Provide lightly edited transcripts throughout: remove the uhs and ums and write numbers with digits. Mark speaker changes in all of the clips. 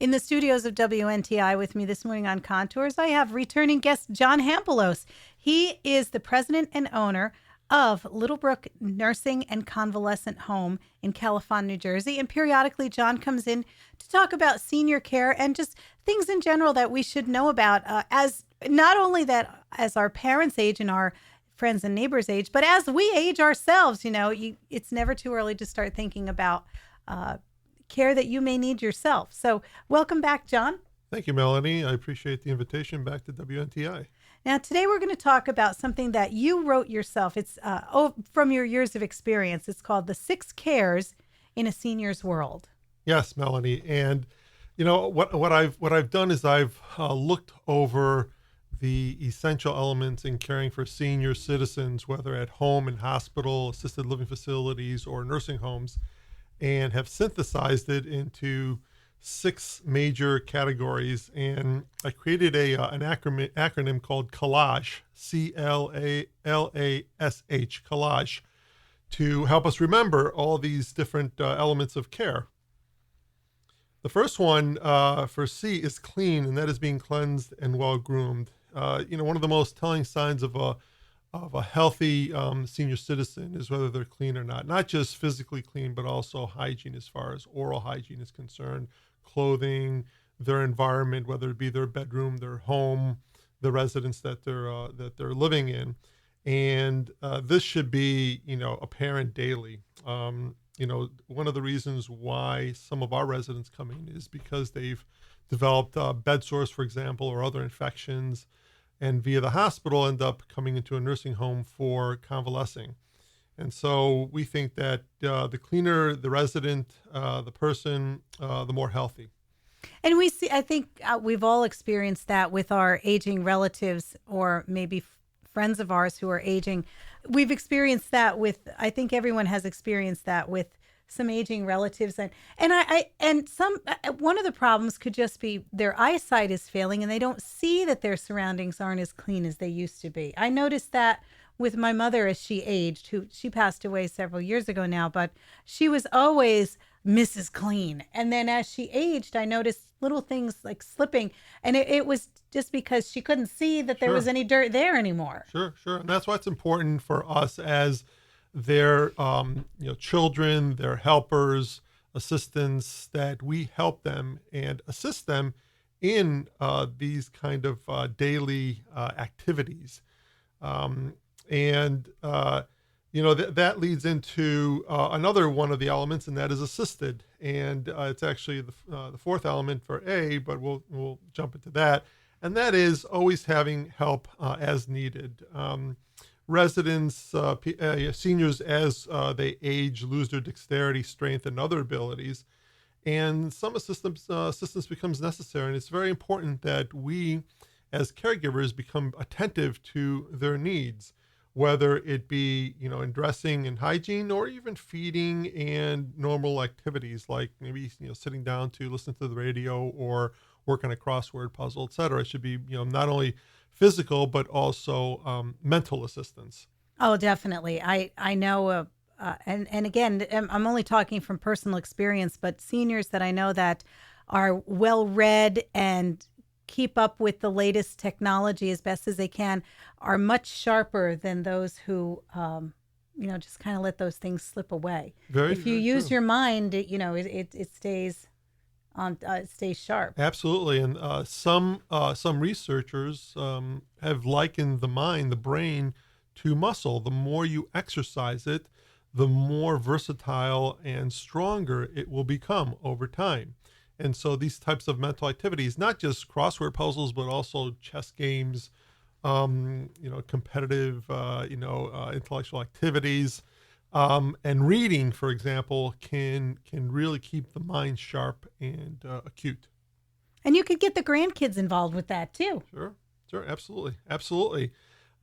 Speaker 1: In the studios of WNTI with me this morning on Contours, I have returning guest John Hampilos. He is the president and owner of Little Brook Nursing and Convalescent Home in Califon, New Jersey. And periodically, John comes in to talk about senior care and just things in general that we should know about as not only that as our parents age and our friends and neighbors age, but as we age ourselves. It's never too early to start thinking about care that you may need yourself. So welcome back, John.
Speaker 2: Thank you, Melanie. I appreciate the invitation back to WNTI.
Speaker 1: Now, today we're going to talk about something that you wrote yourself. It's from your years of experience. It's called The 6 Cares in a Senior's World.
Speaker 2: Yes, Melanie. And what I've done is I've looked over the essential elements in caring for senior citizens, whether at home, in hospital, assisted living facilities, or nursing homes, and have synthesized it into 6 major categories. And I created an acronym called CALASH, CLALASH, CALASH, to help us remember all these different elements of care. The first one for C is clean, and that is being cleansed and well groomed. One of the most telling signs of a healthy senior citizen is whether they're clean or not just physically clean, but also hygiene as far as oral hygiene is concerned, clothing, their environment, whether it be their bedroom, their home, the residence that they're living in. And this should be, apparent daily. One of the reasons why some of our residents come in is because they've developed bed sores, for example, or other infections, and via the hospital end up coming into a nursing home for convalescing. And so we think that the cleaner the resident, the person, the more healthy.
Speaker 1: And I think we've all experienced that with our aging relatives and maybe friends of ours who are aging. We've experienced that I think everyone has experienced that with some aging relatives, and one of the problems could just be their eyesight is failing and they don't see that their surroundings aren't as clean as they used to be. I noticed that with my mother as she aged, she passed away several years ago now, but she was always Mrs. Clean. And then as she aged, I noticed little things like slipping, and it was just because she couldn't see that there was any dirt there anymore.
Speaker 2: Sure. And that's why it's important for us as their children, their helpers, assistants, that we help them and assist them in these kind of daily activities. That leads into another one of the elements, and that is assisted. And it's actually the 4th element for A, but we'll jump into that. And that is always having help as needed. Residents, seniors, as they age, lose their dexterity, strength, and other abilities, and some assistance becomes necessary. And it's very important that we, as caregivers, become attentive to their needs, whether it be in dressing and hygiene, or even feeding and normal activities like maybe sitting down to listen to the radio or work on a crossword puzzle, etc. It should be not only physical, but also mental assistance.
Speaker 1: Oh, definitely. I know, and again, I'm only talking from personal experience, but seniors that I know that are well-read and keep up with the latest technology as best as they can are much sharper than those who, just kind of let those things slip away. If you use your mind, it stays sharp.
Speaker 2: Absolutely. And some researchers have likened the mind, the brain, to muscle. The more you exercise it, the more versatile and stronger it will become over time. And so these types of mental activities, not just crossword puzzles, but also chess games, competitive, intellectual activities, and reading, for example, can really keep the mind sharp and acute.
Speaker 1: And you could get the grandkids involved with that too.
Speaker 2: Sure, absolutely.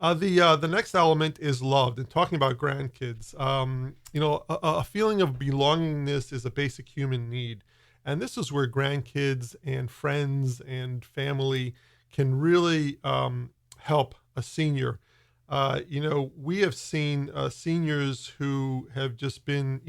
Speaker 2: The next element is loved. And talking about grandkids, a feeling of belongingness is a basic human need. And this is where grandkids and friends and family can really help a senior. We have seen seniors who have just been,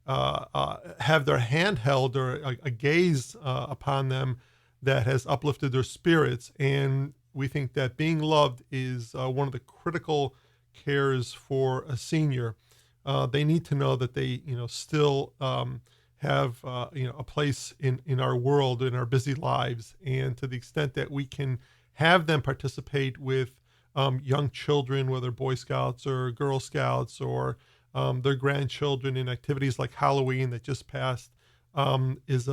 Speaker 2: have their hand held or a gaze upon them that has uplifted their spirits. And we think that being loved is one of the critical cares for a senior. They need to know that they, still have, a place in our world, in our busy lives. And to the extent that we can have them participate with young children, whether Boy Scouts or Girl Scouts or their grandchildren in activities like Halloween that just passed, is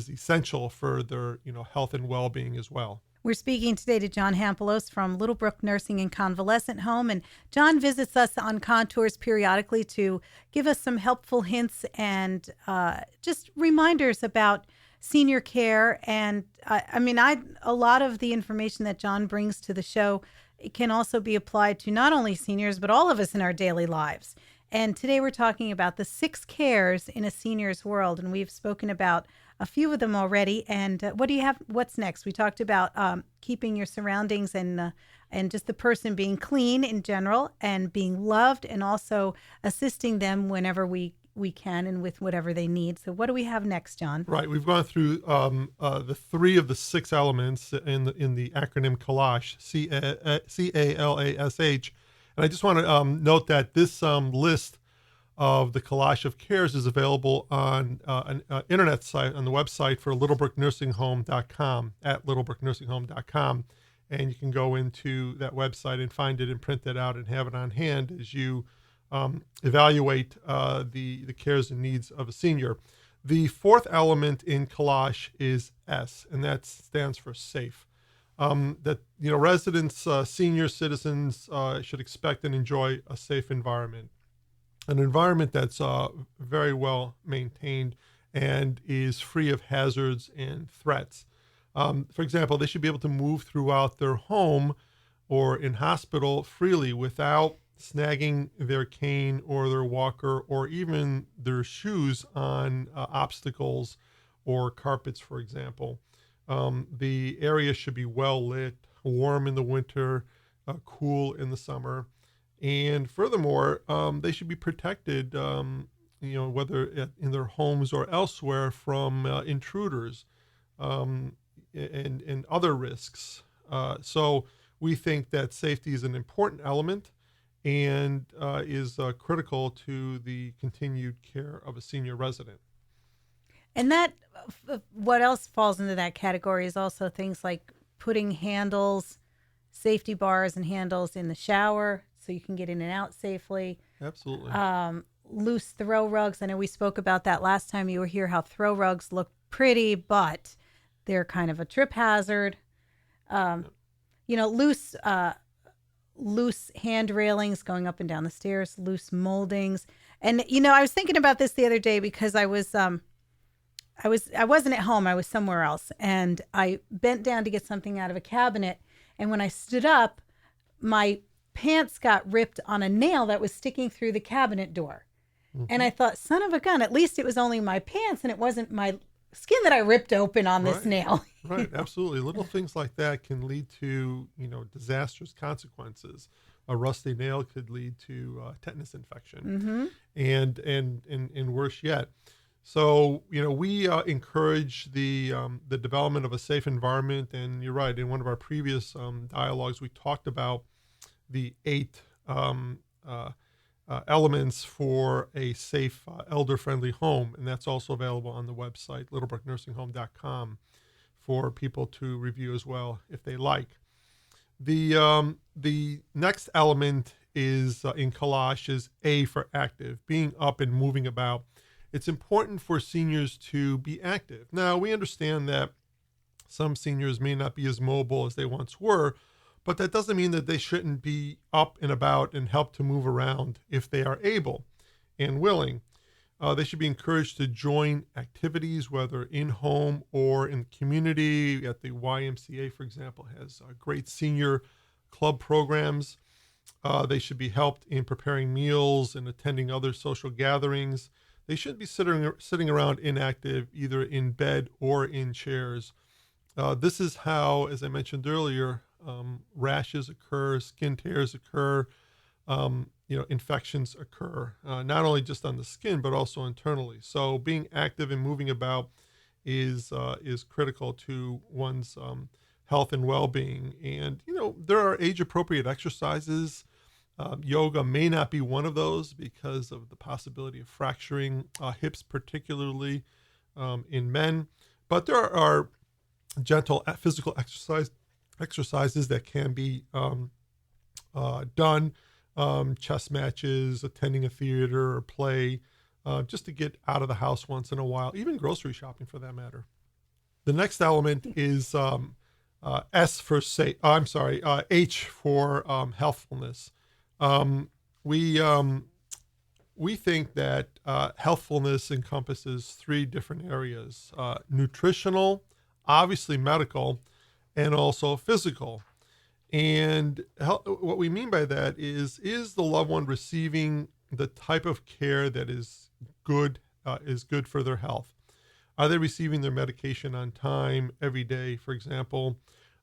Speaker 2: essential for their health and well-being as well.
Speaker 1: We're speaking today to John Hampilos from Little Brook Nursing and Convalescent Home, and John visits us on Contours periodically to give us some helpful hints and just reminders about senior care. And a lot of the information that John brings to the show, it can also be applied to not only seniors but all of us in our daily lives. And today we're talking about the 6 cares in a senior's world, and we've spoken about a few of them already. And what do you have? What's next? We talked about keeping your surroundings and just the person being clean in general and being loved, and also assisting them whenever we can and with whatever they need. So what do we have next, John?
Speaker 2: Right. We've gone through the 3 of the 6 elements in the acronym CALASH, CALASH. And I just want to note that this list of the CALASH of cares is available on an internet site on the website for littlebrooknursinghome.com, at littlebrooknursinghome.com. And you can go into that website and find it and print that out and have it on hand as you evaluate the cares and needs of a senior. The 4th element in CALASH is S, and that stands for safe. That residents, senior citizens should expect and enjoy a safe environment, an environment that's very well maintained and is free of hazards and threats. For example, they should be able to move throughout their home or in hospital freely without snagging their cane or their walker or even their shoes on obstacles or carpets, for example. The area should be well lit, warm in the winter, cool in the summer. And furthermore, they should be protected, whether in their homes or elsewhere, from intruders and other risks. So we think that safety is an important element and is critical to the continued care of a senior resident.
Speaker 1: And that, what else falls into that category is also things like putting handles, safety bars and handles in the shower so you can get in and out safely.
Speaker 2: Absolutely.
Speaker 1: Loose throw rugs. I know we spoke about that last time you were here, how throw rugs look pretty, but they're kind of a trip hazard. Loose hand railings going up and down the stairs, loose moldings. And, I was thinking about this the other day because I wasn't at home. I was somewhere else, and I bent down to get something out of a cabinet. And when I stood up, my pants got ripped on a nail that was sticking through the cabinet door. Mm-hmm. And I thought, son of a gun, at least it was only my pants and it wasn't my skin that I ripped open on this nail.
Speaker 2: Right. Absolutely. Little things like that can lead to, disastrous consequences. A rusty nail could lead to tetanus infection, mm-hmm. and worse yet. So, we encourage the development of a safe environment. And you're right. In one of our previous dialogues, we talked about the 8 elements for a safe, elder-friendly home. And that's also available on the website, littlebrooknursinghome.com, for people to review as well if they like. The next element is in CALASH is A for active, being up and moving about. It's important for seniors to be active. Now, we understand that some seniors may not be as mobile as they once were, but that doesn't mean that they shouldn't be up and about and help to move around if they are able and willing. They should be encouraged to join activities, whether in-home or in the community. At the YMCA, for example, has great senior club programs. They should be helped in preparing meals and attending other social gatherings. They shouldn't be sitting around inactive, either in bed or in chairs. This is how, as I mentioned earlier, rashes occur, skin tears occur, infections occur, not only just on the skin, but also internally. So being active and moving about is critical to one's health and well-being. And, there are age-appropriate exercises. Yoga may not be one of those because of the possibility of fracturing hips, particularly in men. But there are gentle physical exercises that can be done, chess matches, attending a theater or play, just to get out of the house once in a while, even grocery shopping for that matter. The next element is H for healthfulness. We think that healthfulness encompasses three different areas: nutritional, obviously medical, and also physical. And what we mean by that is the loved one receiving the type of care that is good for their health? Are they receiving their medication on time every day, for example?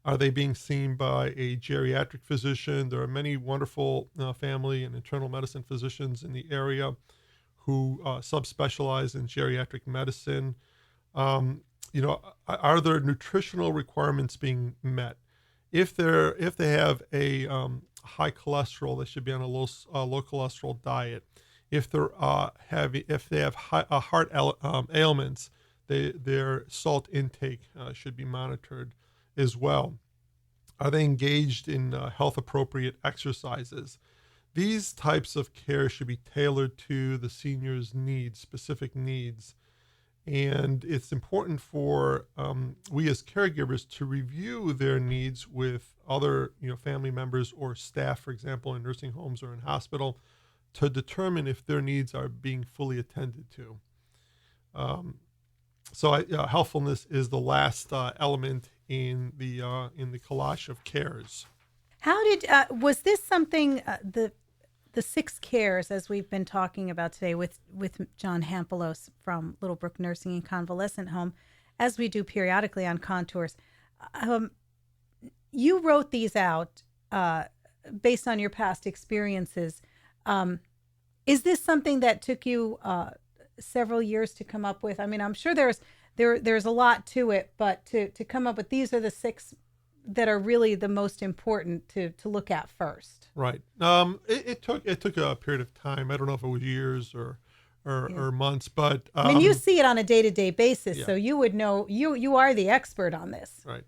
Speaker 2: Are they being seen by a geriatric physician? There are many wonderful family and internal medicine physicians in the area who subspecialize in geriatric medicine. Are their nutritional requirements being met? If they have a high cholesterol, they should be on a low cholesterol diet. If they have heart ailments, their salt intake should be monitored as well. Are they engaged in health appropriate exercises? These types of care should be tailored to the senior's needs, specific needs. And it's important for we as caregivers to review their needs with other family members or staff, for example, in nursing homes or in hospital, to determine if their needs are being fully attended to. Healthfulness is the last element in the CALASH of cares.
Speaker 1: How did was this something the 6 cares, as we've been talking about today with John Hampilos from Little Brook Nursing and Convalescent Home, as we do periodically on Contours, you wrote these out based on your past experiences. Is this something that took you several years to come up with? I mean, I'm sure there's a lot to it, but to come up with these are the 6 that are really the most important to look at first.
Speaker 2: Right. It took a period of time. I don't know if it was years or months, but
Speaker 1: I mean, you see it on a day-to-day basis,
Speaker 2: yeah.
Speaker 1: So you would know. You are the expert on this.
Speaker 2: Right.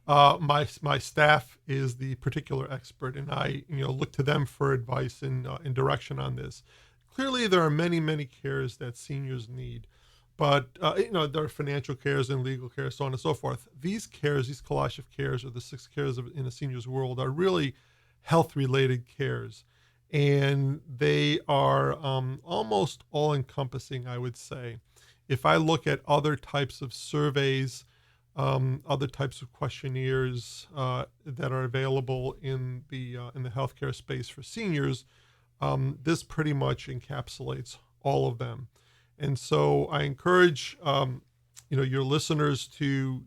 Speaker 2: My staff is the particular expert, and I look to them for advice and direction on this. Clearly, there are many cares that seniors need. But, there are financial cares and legal cares, so on and so forth. These cares, these CALASH of cares, or the 6 cares in a senior's world, are really health-related cares. And they are almost all-encompassing, I would say. If I look at other types of surveys, other types of questionnaires that are available in the healthcare space for seniors, this pretty much encapsulates all of them. And so I encourage your listeners to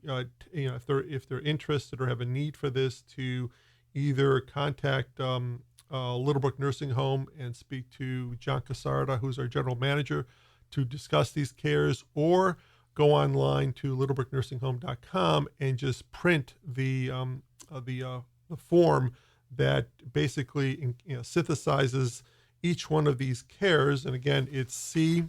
Speaker 2: if they're interested or have a need for this, to either contact Little Brook Nursing Home and speak to John Casarda, who's our general manager, to discuss these cares, or go online to littlebrooknursinghome.com and just print the form that basically synthesizes each one of these cares. And again, it's C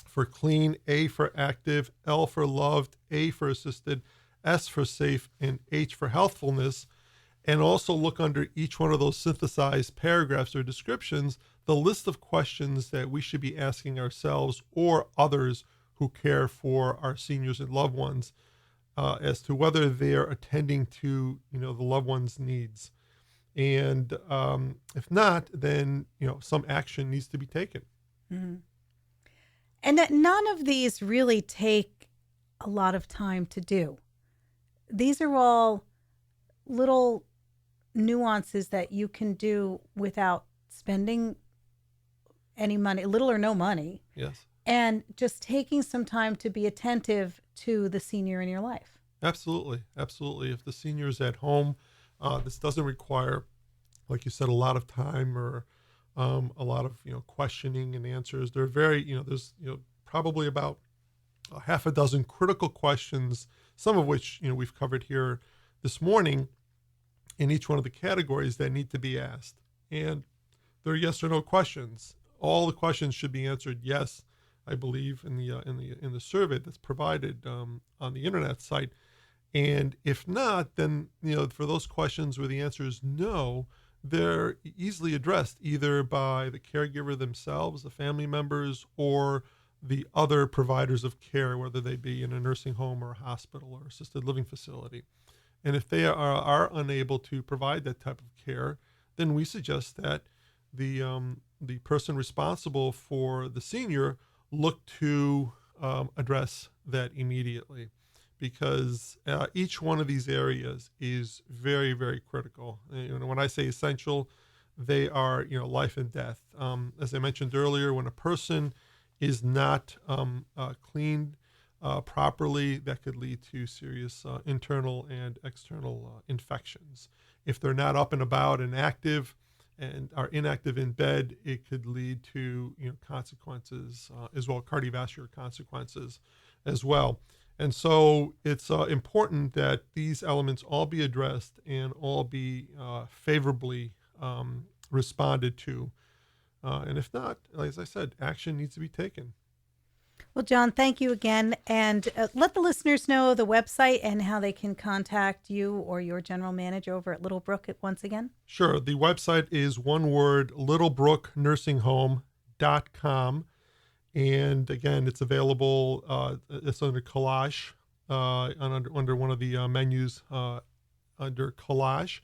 Speaker 2: for clean, A for active, L for loved, A for assisted, S for safe, and H for healthfulness. And also look under each one of those synthesized paragraphs or descriptions, the list of questions that we should be asking ourselves or others who care for our seniors and loved ones as to whether they're attending to the loved one's needs. And if not, then some action needs to be taken.
Speaker 1: Mm-hmm. And that none of these really take a lot of time to do. These are all little nuances that you can do without spending any money, little or no money.
Speaker 2: Yes.
Speaker 1: And just taking some time to be attentive to the senior in your life.
Speaker 2: Absolutely. If the senior is at home, this doesn't require, like you said, a lot of time or a lot of questioning and answers. They're very there's probably about a half a dozen critical questions, some of which we've covered here this morning, in each one of the categories that need to be asked. And they're yes or no questions. All the questions should be answered yes, I believe, in the survey that's provided on the internet site. And if not, then for those questions where the answer is no, they're easily addressed either by the caregiver themselves, the family members, or the other providers of care, whether they be in a nursing home or a hospital or assisted living facility. And if they are unable to provide that type of care, then we suggest that the person responsible for the senior look to address that immediately, because each one of these areas is very, very critical. When I say essential, they are life and death. As I mentioned earlier, when a person is not cleaned properly, that could lead to serious internal and external infections. If they're not up and about and active and are inactive in bed, it could lead to consequences as well, cardiovascular consequences as well. And so it's important that these elements all be addressed and all be favorably responded to. And if not, as I said, action needs to be taken.
Speaker 1: Well, John, thank you again. And let the listeners know the website and how they can contact you or your general manager over at Little Brook once again.
Speaker 2: Sure. The website is one word, littlebrooknursingHome.com. And again, it's available, it's under CALASH, under one of the menus under CALASH.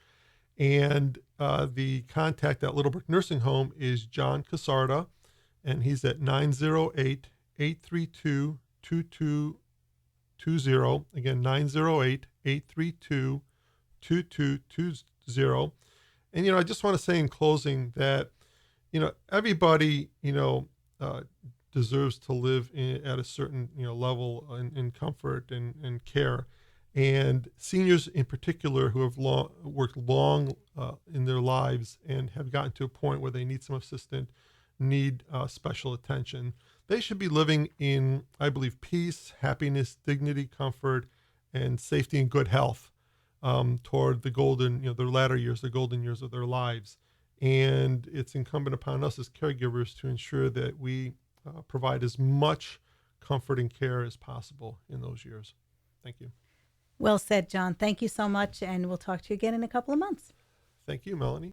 Speaker 2: And the contact at Little Brook Nursing Home is John Casarda, and he's at 908-832-2220. Again, 908-832-2220. And, I just want to say in closing that, everybody, deserves to live at a certain, level in comfort and care. And seniors in particular who have worked long in their lives and have gotten to a point where they need some assistance, need special attention. They should be living in, I believe, peace, happiness, dignity, comfort, and safety and good health toward the golden, their latter years, the golden years of their lives. And it's incumbent upon us as caregivers to ensure that we provide as much comfort and care as possible in those years. Thank you.
Speaker 1: Well said, John. Thank you so much. And we'll talk to you again in a couple of months.
Speaker 2: Thank you, Melanie.